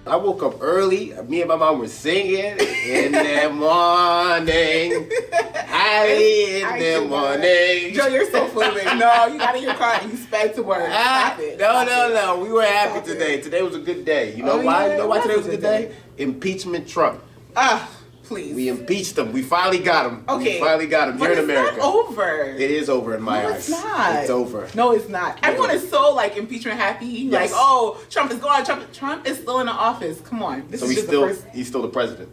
I woke up early. Me and my mom were singing in the morning. In the morning. Joe, you're so fluid. No, you got in your car and you sped to work. Stop it. No. We were happy today. Today was a good day. You know why? Yeah, You know why today was a good day? Impeachment Trump. Please. We impeached him. We finally got him. Okay. We finally got him here in America. It's not over. It is over in my eyes. It's not. It's over. No, it's not. Everyone is so like impeachment happy. Yes. Like, oh, Trump is gone. Trump is still in the office. Come on. This is just the first. He's still the president.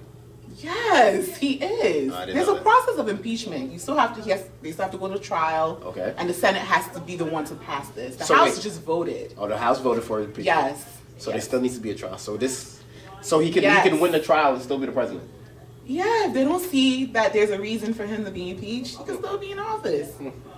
Yes, he is. There's a that. process of impeachment. You still have to. They still have to go to trial. Okay. And the Senate has to be the one to pass this. The So House wait. just voted. Oh, the House voted for impeachment. Yes. So there still needs to be a trial. So he can win the trial and still be the president. Yeah, if they don't see that there's a reason for him to be impeached, he can still be in office.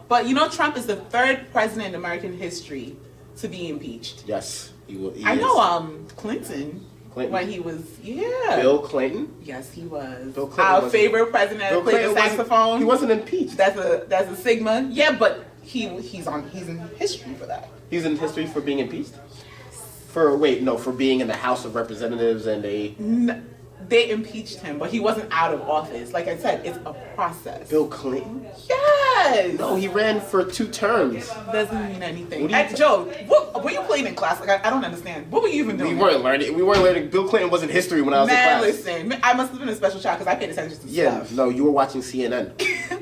But you know, Trump is the third president in American history to be impeached. Yes, he will. I know Clinton. When he was, Bill Clinton? Yes, he was. Bill Clinton Our favorite president that played the saxophone. He wasn't impeached. That's a Sigma. Yeah, but he's in history for that. He's in history for being impeached? For being in the House of Representatives and they impeached him, but he wasn't out of office. Like I said, it's a process. Bill Clinton? Yes! No, he ran for 2 terms. Doesn't mean anything. Joe, what were you playing in class? Like, I don't understand. What were you even doing? We weren't learning. Bill Clinton wasn't history when I was in class. Listen, I must have been a special child because I paid attention to stuff. No, you were watching CNN.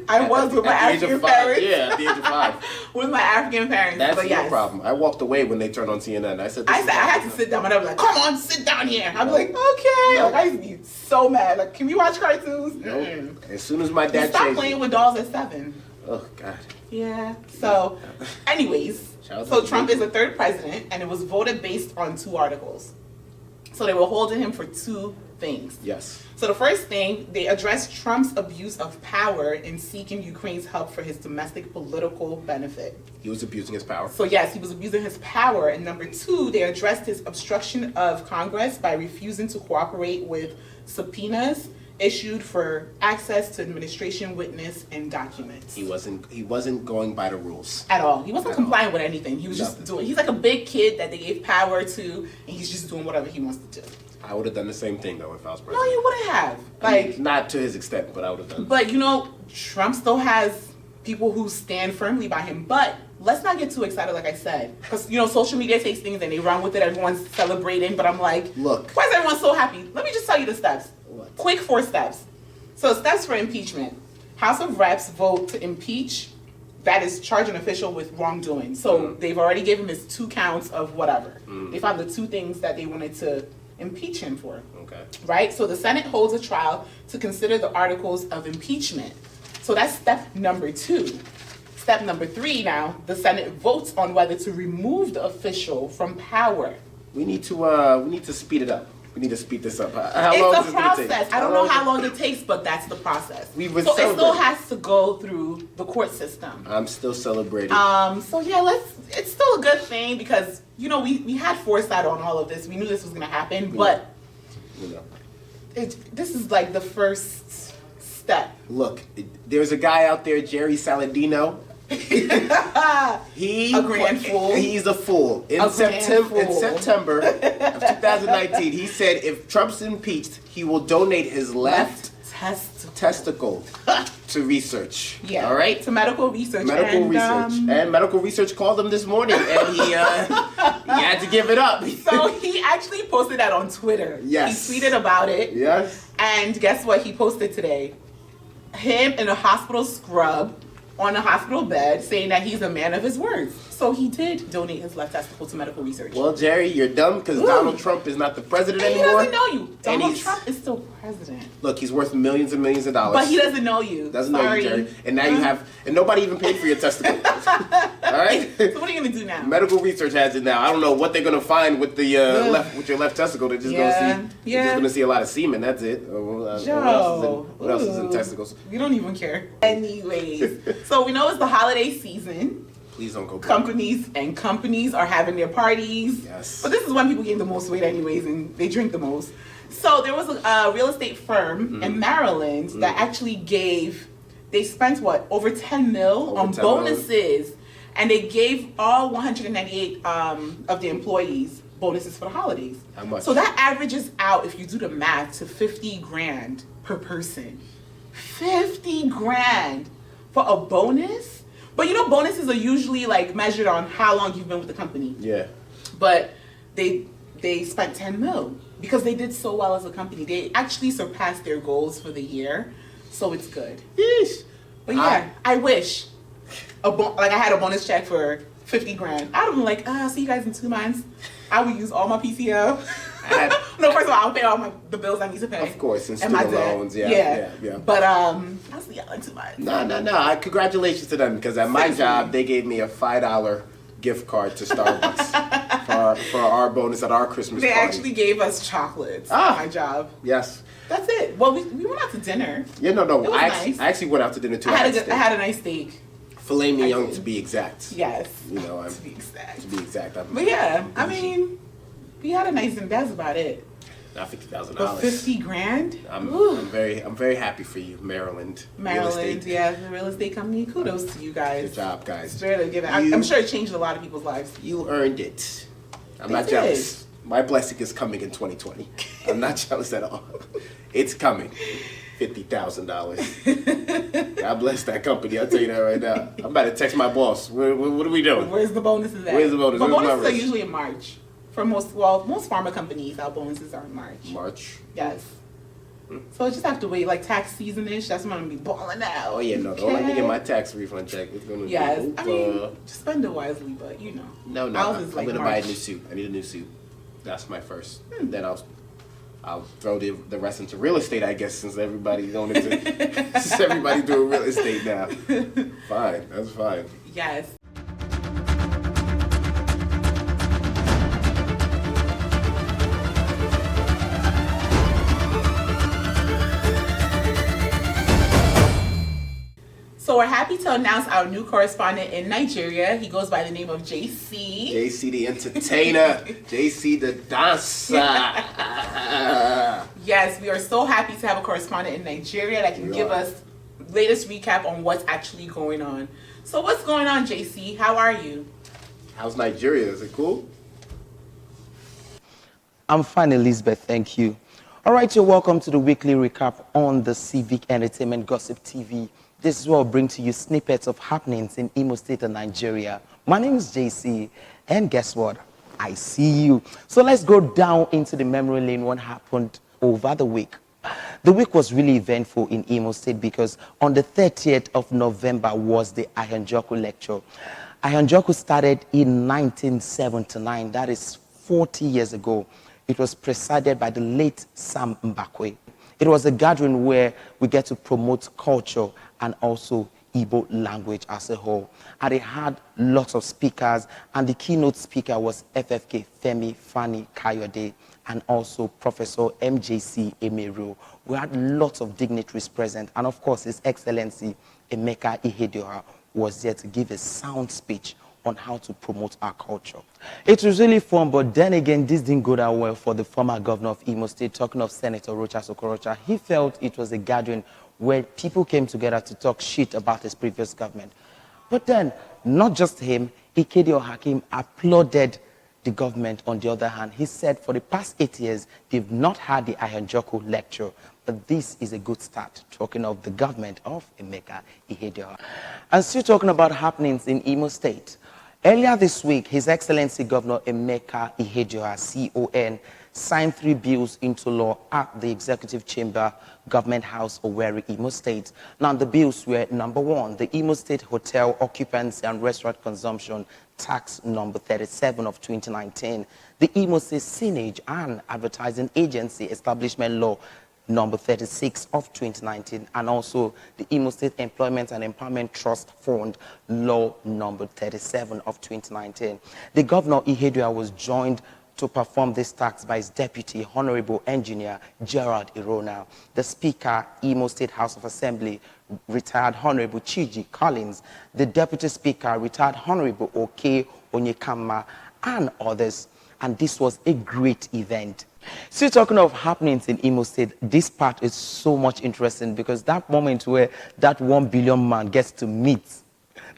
I was with my African parents. Yeah, at the age of 5. With my African parents. That's your problem. I walked away when they turned on CNN. I said, I had to sit down, and I was like, "Come on, sit down here." I'm like, "Okay." Like, I used to be so mad. Like, can we watch cartoons? Nope. As soon as my dad stopped playing with dolls at 7. Oh God. Yeah. So, anyways, so Trump is the third president, and it was voted based on 2 articles. So they were holding him for 2 things. Yes. So the first thing, they addressed Trump's abuse of power in seeking Ukraine's help for his domestic political benefit. He was abusing his power. So yes, he was abusing his power. And number 2, they addressed his obstruction of Congress by refusing to cooperate with subpoenas issued for access to administration witness and documents. He wasn't going by the rules. At all. He wasn't complying with anything. He was just he's like a big kid that they gave power to, and he's just doing whatever he wants to do. I would have done the same thing though if I was president. No, you wouldn't have. Like, not to his extent, but I would have done it. But you know, Trump still has people who stand firmly by him. But let's not get too excited, like I said. Because, you know, social media takes things and they run with it. Everyone's celebrating. But I'm like, look. Why is everyone so happy? Let me just tell you the steps. What? Quick 4 steps. So steps for impeachment. House of Reps vote to impeach, that is, charge an official with wrongdoing. So they've already given him his 2 counts of whatever. They found the 2 things that they wanted to impeach him for. Okay. Right? So the Senate holds a trial to consider the articles of impeachment. So that's step number 2. Step number 3 now, the Senate votes on whether to remove the official from power. We need to speed it up. We need to speed this up. How long It's is a it gonna process. take? I don't know how long it takes, but that's the process. We would so it still celebrate. has to go through the court system. I'm still celebrating. So yeah, it's still a good thing because, you know, we had foresight on all of this. We knew this was going to happen, but you know, this is like the first step. Look, there's a guy out there, Jerry Saladino. A grand fool. He's a fool. In September of 2019, he said if Trump's impeached, he will donate his left testicle to research. Yeah. All right. To medical research. And medical research called him this morning, and he had to give it up. So he actually posted that on Twitter. Yes. He tweeted about it. Yes. And guess what he posted today? Him in a hospital scrub on a hospital bed saying that he's a man of his words. So he did donate his left testicle to medical research. Well, Jerry, you're dumb because Donald Trump is not the president anymore. He doesn't know you. Donald Trump is still president. Look, he's worth millions and millions of dollars. But he doesn't know you. Doesn't know you, Jerry. And now you have, and nobody even paid for your testicle. All right? So what are you going to do now? Medical research has it now. I don't know what they're going to find with the with your left testicle. They're just going to see. You're just going to see a lot of semen. That's it. What else is in testicles? We don't even care. Anyways, so we know it's the holiday season. Please don't go. Companies are having their parties. Yes. But this is when people gain the most weight anyways, and they drink the most. So there was a real estate firm in Maryland that actually they spent over 10 mil on bonuses, and they gave all 198 of the employees bonuses for the holidays. How much? So that averages out, if you do the math, to 50 grand per person. 50 grand for a bonus? But you know, bonuses are usually like measured on how long you've been with the company. Yeah. But they spent 10 mil because they did so well as a company. They actually surpassed their goals for the year, so it's good. Yeesh. But yeah, I wish I had a bonus check for 50 grand. I'd have been like, see you guys in 2 months. I would use all my PCO. No, first of all, I'll pay all the bills I need to pay. Of course, and my student debt. loans, yeah. But I'll see y'all in 2 months. No. Congratulations to them, because at my job, they gave me a $5 gift card to Starbucks for our bonus at our Christmas They party. actually gave us chocolates at my job. Yes. That's it. Well, we went out to dinner. Yeah, no. It was nice. I actually went out to dinner too. I had a nice steak. Filet mignon, to be exact. Yes. You know, to be exact. To be exact. But yeah, I mean, we had a nice, and that's about it. Not $50,000. But 50 grand? I'm very happy for you, Maryland. Maryland, yeah, the real estate company. Kudos to you guys. Good job, guys. It's really given. I'm sure it changed a lot of people's lives. You earned it. I'm They not did. jealous. My blessing is coming in 2020. I'm not jealous at all. It's coming. $50,000. God bless that company. I'll tell you that right now. I'm about to text my boss. What are we doing? Where's the bonuses at? Where's the bonus? But Where's my bonuses are raise? usually in March. For most pharma companies, our bonuses are in March. March. Yes. So I just have to wait, like tax season-ish. That's when I'm gonna be balling out. Oh yeah, no. Don't let me get my tax refund check. It's gonna Yes, be I mean, just spend it wisely, but you know. No. Ours I'm is like gonna buy a March. new suit. I need a new suit. That's my first. Then I'll throw the rest into real estate, I guess, since everybody's going into since everybody's doing real estate now. Fine, that's fine. Yes. So we're happy to announce our new correspondent in Nigeria. He goes by the name of JC. JC the entertainer, JC the dancer. Yes, we are so happy to have a correspondent in Nigeria that can give us latest recap on what's actually going on. So what's going on, JC? How are you? How's Nigeria? Is it cool? I'm fine, Elizabeth, thank you. All right, you're welcome to the weekly recap on the Civic Entertainment Gossip TV. This is where I'll bring to you snippets of happenings in Imo State and Nigeria. My name is JC, and guess what? I see you. So let's go down into the memory lane. What happened over the week? The week was really eventful in Imo State because on the 30th of November was the Ayanjoku lecture. Ayanjoku started in 1979, that is 40 years ago. It was presided by the late Sam Mbakwe. It was a gathering where we get to promote culture and also Igbo language as a whole. And it had lots of speakers, and the keynote speaker was FFK Femi Fani Kayode and also Professor MJC Emeru. We had lots of dignitaries present, and of course His Excellency Emeka Ihedioha was there to give a sound speech on how to promote our culture. It was really fun, but then again, this didn't go that well for the former governor of Imo State, talking of Senator Rochas Okorocha. He felt it was a gathering where people came together to talk shit about his previous government. But then, not just him, Ikedio Hakim applauded the government on the other hand. He said for the past 8 years, they've not had the Ayanjoku lecture, but this is a good start, talking of the government of Emeka Ihedioha. And still talking about happenings in Imo State. Earlier this week, His Excellency Governor Emeka Ihedioha, CON, signed 3 bills into law at the Executive Chamber, Government House, Owerri, Imo State. Now, the bills were, number 1, the Imo State Hotel Occupancy and Restaurant Consumption Tax number 37 of 2019, the Imo State Signage and Advertising Agency Establishment Law number 36 of 2019, and also the Imo State Employment and Empowerment Trust Fund Law number 37 of 2019. The Governor Ihedioha was joined to perform this tax by his deputy, Honorable Engineer Gerald Irona, the Speaker, Imo State House of Assembly, retired Honorable Chiji Collins, the Deputy Speaker, retired Honorable Oke Onyekama, and others. And this was a great event. Still talking of happenings in Imo State, this part is so much interesting because that moment where that 1 billion man gets to meet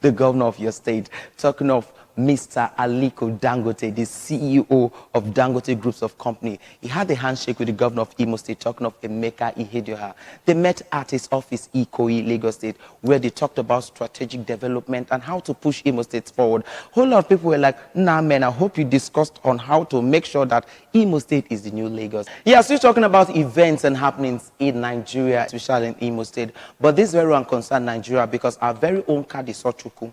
the governor of your state, talking of Mr. Aliko Dangote, the CEO of Dangote Groups of Company. He had a handshake with the governor of Imo State, talking of Emeka Ihedioha. They met at his office, Ikoyi, Lagos State, where they talked about strategic development and how to push Imo State forward. A whole lot of people were like, nah, man, I hope you discussed on how to make sure that Imo State is the new Lagos. Yeah, still talking about events and happenings in Nigeria, especially in Imo State. But this very one concerned Nigeria because our very own Kadi Sochuku,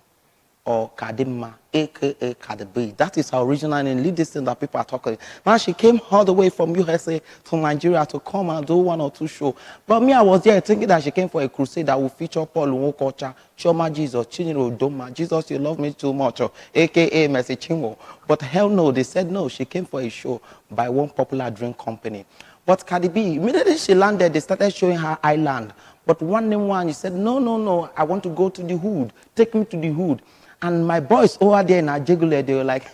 or Kadima, aka Kadibi. That is her original name. Leave this thing that people are talking. Now she came all the way from USA to Nigeria to come and do 1 or 2 shows. But me, I was there thinking that she came for a crusade that will feature Paul Nwokocha, Chioma Jesus, Chiniro Doma, Jesus, you love me too much, or aka Mercy Chinwo. But hell no, they said no. She came for a show by one popular drink company. But Cardi B, immediately she landed, they started showing her island. But one, she said, no, I want to go to the hood. Take me to the hood. And my boys over there in Ajegule, they were like,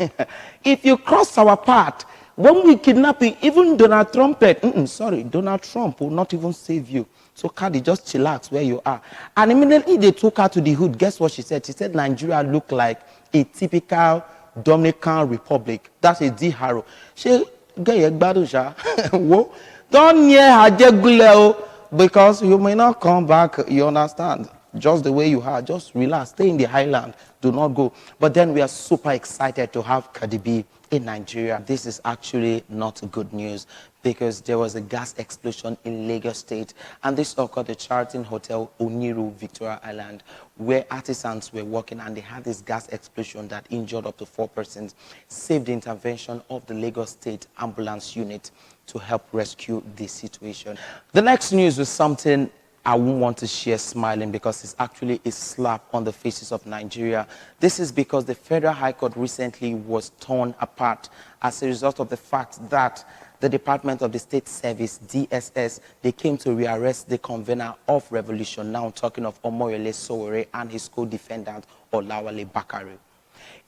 if you cross our path, when we kidnap you, even Donald Trump, Donald Trump will not even save you. So Cardi, just chillax where you are. And immediately they took her to the hood. Guess what she said? She said Nigeria looked like a typical Dominican Republic. That's a D-Harrow. She get don't near Ajegule because you may not come back, you understand? Just the way you are, just relax, stay in the highland, do not go. But then we are super excited to have Cardi B in Nigeria. This is actually not good news because there was a gas explosion in Lagos State, and this occurred at the Charlton Hotel, Oniru, Victoria Island, where artisans were working, and they had this gas explosion that injured up to 4 persons. Saved the intervention of the Lagos State Ambulance Unit to help rescue this situation. The next news was something I won't want to share smiling because it's actually a slap on the faces of Nigeria. This is because the Federal High Court recently was torn apart as a result of the fact that the Department of the State Service, DSS, they came to rearrest the convener of revolution, now talking of Omoyele Sowore and his co-defendant, Olawale Bakare.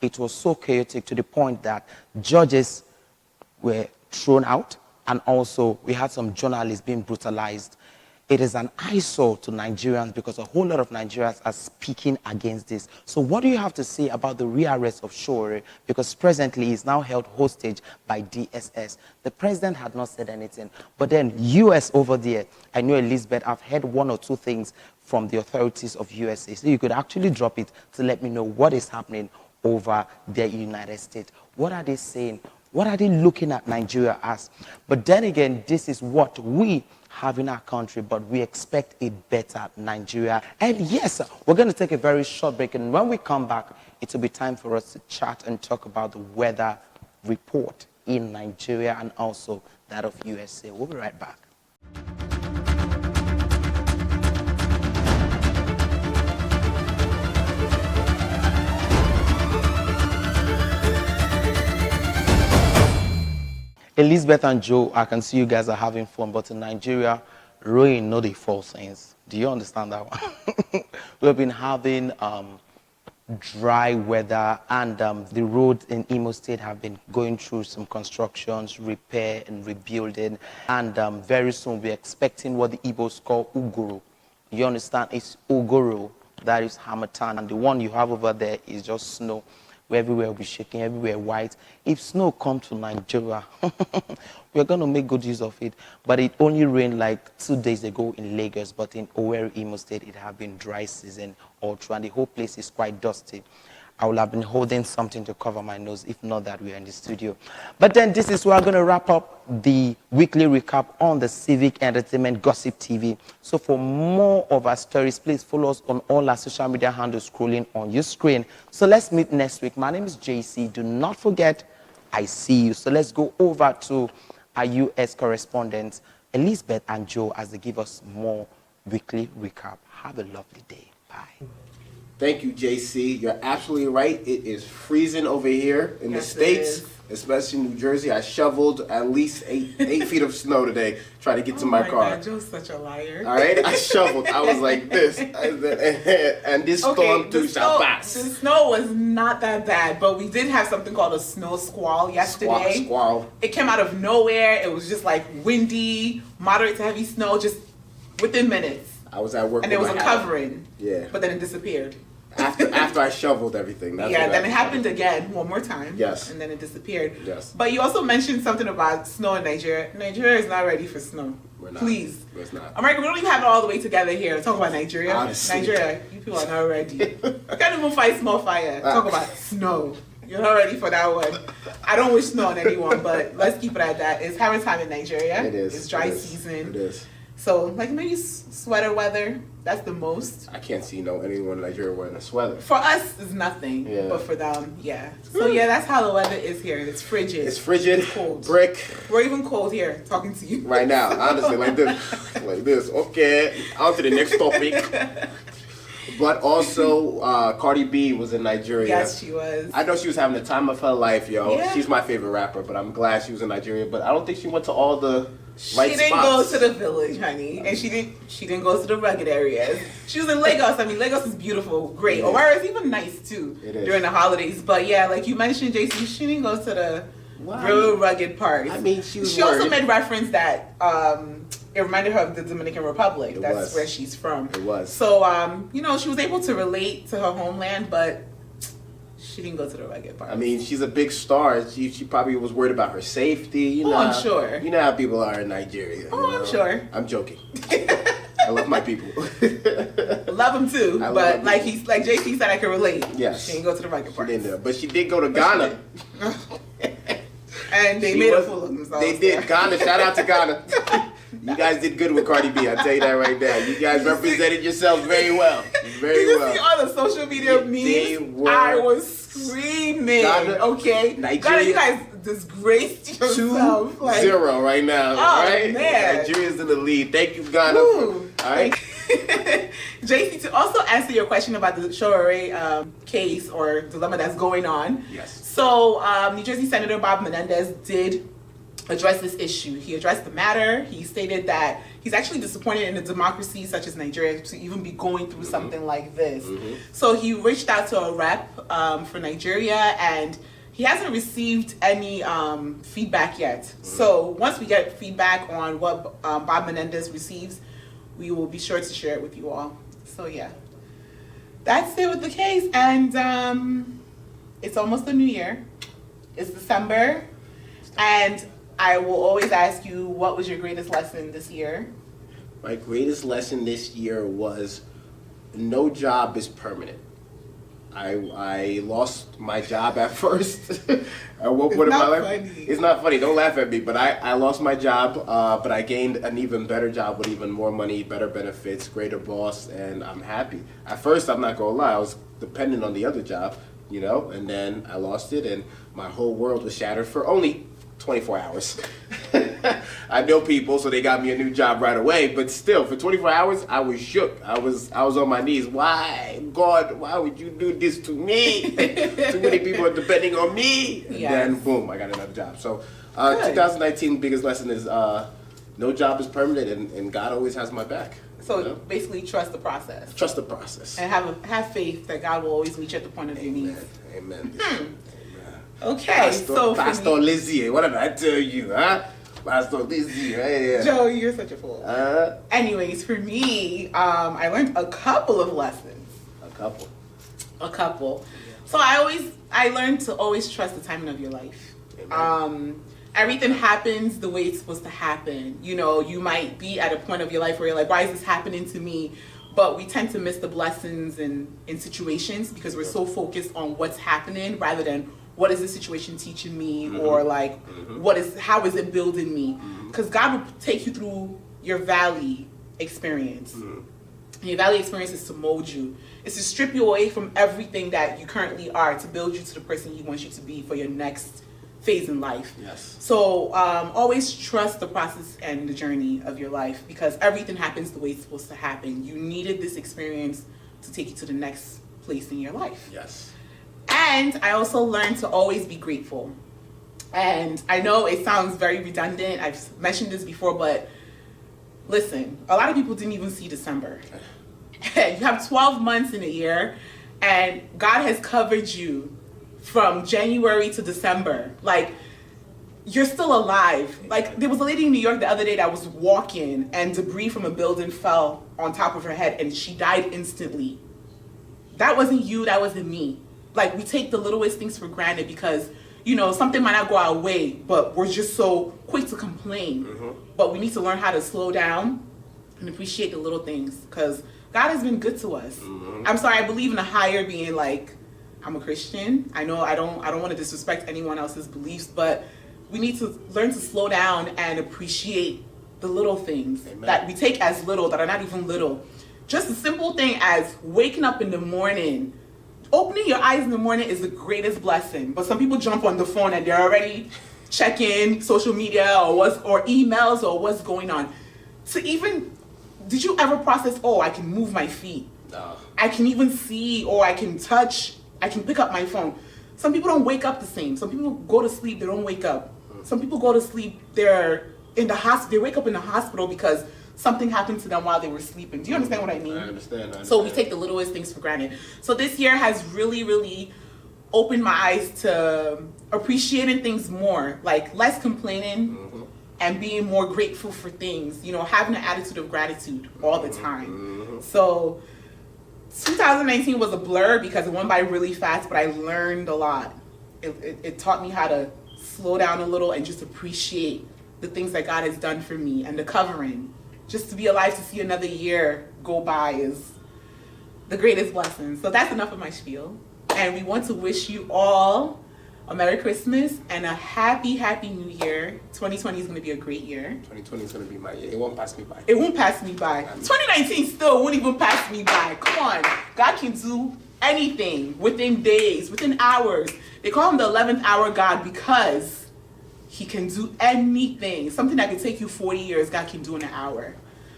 It was so chaotic to the point that judges were thrown out, and also we had some journalists being brutalized. It is an eyesore to Nigerians because a whole lot of Nigerians are speaking against this. So what do you have to say about the rearrest of Sowore? Because presently he is now held hostage by DSS. The president had not said anything. But then US over there, I know Elizabeth, I've heard 1 or 2 things from the authorities of USA. So you could actually drop it to let me know what is happening over there in the United States. What are they saying? What are they looking at Nigeria as? But then again, this is what we have in our country, but we expect a better Nigeria. And yes, we're going to take a very short break, and when we come back, it will be time for us to chat and talk about the weather report in Nigeria and also that of USA. We'll be right back. Elizabeth and Joe, I can see you guys are having fun, but in Nigeria, rain, no they fall things. Do you understand that one? We've been having dry weather, and the roads in Imo State have been going through some constructions, repair and rebuilding, and very soon we're expecting what the Igbos call Uguru. You understand? It's Uguru, that is Harmattan, and the one you have over there is just snow. Everywhere will be shaking, everywhere white. If snow comes to Nigeria, we're going to make good use of it. But it only rained like 2 days ago in Lagos, but in Owerri, Imo State, it has been dry season all through, and the whole place is quite dusty. I would have been holding something to cover my nose if not that we are in the studio. But then this is where I'm going to wrap up the weekly recap on the Civic Entertainment Gossip TV. So for more of our stories, please follow us on all our social media handles scrolling on your screen. So let's meet next week. My name is JC. Do not forget, I see you. So let's go over to our US correspondents, Elizabeth and Joe, as they give us more weekly recap. Have a lovely day. Bye. Thank you, JC. You're absolutely right. It is freezing over here in the States, especially New Jersey. I shoveled at least eight feet of snow today trying to get to my car. God, Joe's such a liar. All right? I shoveled. I was like this. And this storm too shall pass. The snow was not that bad, but we did have something called a snow squall yesterday. Squall. It came out of nowhere. It was just like windy, moderate to heavy snow, just within minutes. I was at work. And there was a covering. Yeah. But then it disappeared. After I shoveled everything. That's yeah, what then it happened again one more time. Yes. And then it disappeared. Yes. But you also mentioned something about snow in Nigeria. Nigeria is not ready for snow. We're not. Please. It's not. America, we don't even have it all the way together here. Talk about Nigeria. Honestly. Nigeria, you people are not ready. You can't even fight small fire. Talk about snow. You're not ready for that one. I don't wish snow on anyone, but let's keep it at that. It's harvest time in Nigeria. It is. It's dry It is. season. It is. So, like maybe sweater weather. That's the most. I can't see anyone in Nigeria wearing a sweater. For us, it's nothing. Yeah. But for them, yeah. So yeah, that's how the weather is here. It's frigid. It's frigid. It's cold. Brick. We're even cold here talking to you Right now, honestly, like this. Like this. Okay. On to the next topic. But also, Cardi B was in Nigeria. Yes, she was. I know she was having the time of her life, yo. Yeah. She's my favorite rapper, but I'm glad she was in Nigeria. But I don't think she went to all the right She didn't spots. go to the village, honey, and she didn't go to the rugged areas. She was in Lagos. I mean, Lagos is beautiful, great. It is. Or it's even nice too It is. during the holidays. But yeah, like you mentioned, JC, she didn't go to the Why? real rugged parts. I mean, she was also worried. made reference that it reminded her of the Dominican Republic. It That's was. where she's from. It was. So she was able to relate to her homeland, but she didn't go to the rugged parts. I mean, she's a big star. She probably was worried about her safety. You Oh, know, I'm sure. You know how people are in Nigeria. Oh, you I'm know? sure. I'm joking. I love my people. Love him too, I love but him. like JC said, I can relate. Yes. She didn't go to the rugged She parts. didn't, but she did go to Ghana. And they She made a was- fool of themselves. They did. Ghana. Shout out to Ghana. You guys did good with Cardi B. I tell you that right now. You guys represented yourselves very well. Very Did you well. see all the social media They memes? were- I was screaming. Ghana- Okay, Nigeria- Ghana, you guys disgraced yourself. 2-0 right now. Oh, right? man. Nigeria's in the lead. Thank you, Ghana. Woo. All right. JC, to also answer your question about the Showeray case or dilemma that's going on. Yes. So, New Jersey Senator Bob Menendez did address this issue. He addressed the matter. He stated that he's actually disappointed in a democracy such as Nigeria to even be going through something like this. So he reached out to a rep for Nigeria, and he hasn't received any feedback yet. So once we get feedback on what Bob Menendez receives, we will be sure to share it with you all. So yeah, that's it with the case. And it's almost the new year. It's December. And I will always ask you, what was your greatest lesson this year? My greatest lesson this year was no job is permanent. I lost my job at first. At one point in my not life. funny. It's not funny. Don't laugh at me. But I lost my job, but I gained an even better job with even more money, better benefits, greater boss, and I'm happy. At first, I'm not gonna lie, I was dependent on the other job, you know, and then I lost it, and my whole world was shattered for only 24 hours. I know people, so they got me a new job right away. But still, for 24 hours, I was shook. I was on my knees. Why, God? Why would you do this to me? Too many people are depending on me. And Yes. then boom, I got another job. So, Good. 2019 biggest lesson is no job is permanent, and God always has my back. So you know? basically, trust the process. Trust the process. And have faith that God will always meet you at the point of your needs. Amen. Okay, so for Pastor me, Lizzie, what did I tell you, huh? Pastor Lizzie, right here. Joe, you're such a fool. Uh, Anyways, for me, I learned a couple of lessons. a couple. So I learned to always trust the timing of your life. Amen. Everything happens the way it's supposed to happen. You know, you might be at a point of your life where you're like, why is this happening to me? But we tend to miss the blessings in situations because we're so focused on what's happening rather than what is this situation teaching me, or like how is it building me? Because God will take you through your valley experience. And your valley experience is to mold you. It's to strip you away from everything that you currently are to build you to the person He wants you to be for your next phase in life. Yes. So always trust the process and the journey of your life because everything happens the way it's supposed to happen. You needed this experience to take you to the next place in your life. Yes. And I also learned to always be grateful. And I know it sounds very redundant. I've mentioned this before, but listen, a lot of people didn't even see December. You have 12 months in a year, and God has covered you from January to December. Like, you're still alive. Like, there was a lady in New York the other day that was walking, and debris from a building fell on top of her head, and she died instantly. that wasn't you, that wasn't me. Like, we take the littlest things for granted because, you know, something might not go our way, but we're just so quick to complain. But we need to learn how to slow down and appreciate the little things, because God has been good to us. I'm sorry, I believe in a higher being. Like, I'm a Christian. I know I don't want to disrespect anyone else's beliefs, but we need to learn to slow down and appreciate the little things that we take as little, that are not even little. Just a simple thing as waking up in the morning. Opening your eyes in the morning is the greatest blessing. But some people jump on the phone and they're already checking social media or emails or what's going on. Did you ever process, oh, I can move my feet? No. I can even see, or I can touch, I can pick up my phone. Some people don't wake up the same. Some people go to sleep, they don't wake up. Some people go to sleep, they're in the hospital, they wake up in the hospital because something happened to them while they were sleeping. Do you understand what I mean? I understand. So we take the littlest things for granted. So this year has really, really opened my eyes to appreciating things more, like less complaining and being more grateful for things, you know, having an attitude of gratitude all the time. So 2019 was a blur because it went by really fast, but I learned a lot. It taught me how to slow down a little and just appreciate the things that God has done for me and the covering. Just to be alive to see another year go by is the greatest blessing. So that's enough of my spiel. And we want to wish you all a Merry Christmas and a happy, happy New Year. 2020 is going to be a great year. 2020 is going to be my year. It won't pass me by. It won't pass me by. 2019 still won't even pass me by. Come on. God can do anything within days, within hours. They call him the 11th hour God because he can do anything. Something that could take you 40 years, God can do in an hour.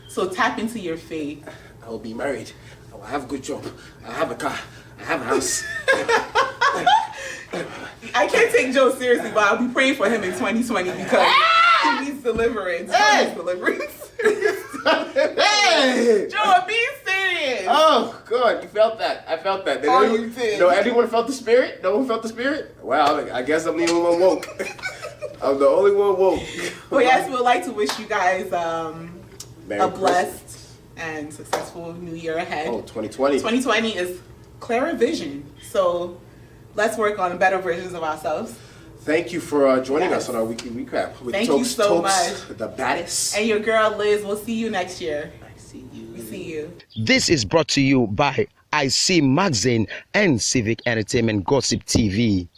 So tap into your faith. I will be married. I will have a good job. I have a car. I have a house. I can't take Joe seriously, but I'll be praying for him in 2020 because he needs deliverance. He needs deliverance. Hey! Joe, I'm being serious. Oh, God. You felt that. I felt that. You did. No, anyone felt the spirit? No one felt the spirit? Wow, I guess I'm the only one woke. I'm the only one woke. Well, yes, we'd like to wish you guys a blessed Christmas. and successful new year ahead. Oh, 2020. 2020 is clearer vision. So let's work on better versions of ourselves. Thank you for joining us on our weekly recap with Thank you so much. the baddest. And your girl Liz, we'll see you next year. I see you. We see you. This is brought to you by IC Magazine and Civic Entertainment Gossip TV.